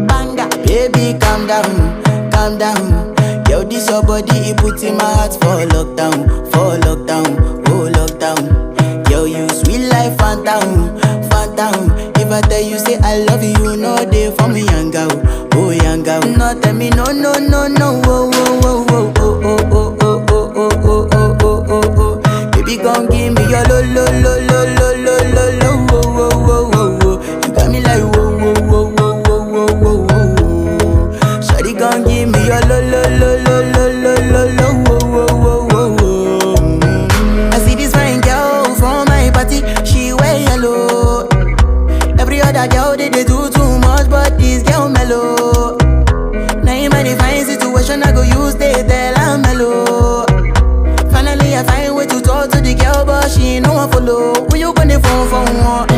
banger. Baby, calm down. Yo, this your body, it puts in my heart for lockdown, oh lockdown. Yo, you sweet life, phantom, phantom. If I tell you say I love you, you know they for me, young girl, oh young girl. No, tell me no, no, no, no, oh, oh, oh, oh, oh, oh, oh, oh, oh, oh, oh, oh, oh, oh. Baby, gon' give me your lo, lo, lo, lo, lo, lo, lo, lo, oh, oh, oh, oh, oh. You got me like whoa, whoa, whoa, whoa, whoa, whoa, whoa, whoa. Shawty gon' give me your lo, lo, lo, lo, lo, lo, lo, lo, oh, oh, oh, oh, oh. I see this fine girl from my party, she wear yellow. Every other girl they do too much, but this girl mellow. Now in my divine situation, I go use they tell I'm mellow. Finally I find way to talk to the girl, but she ain't no one follow. Who you gonna phone for one?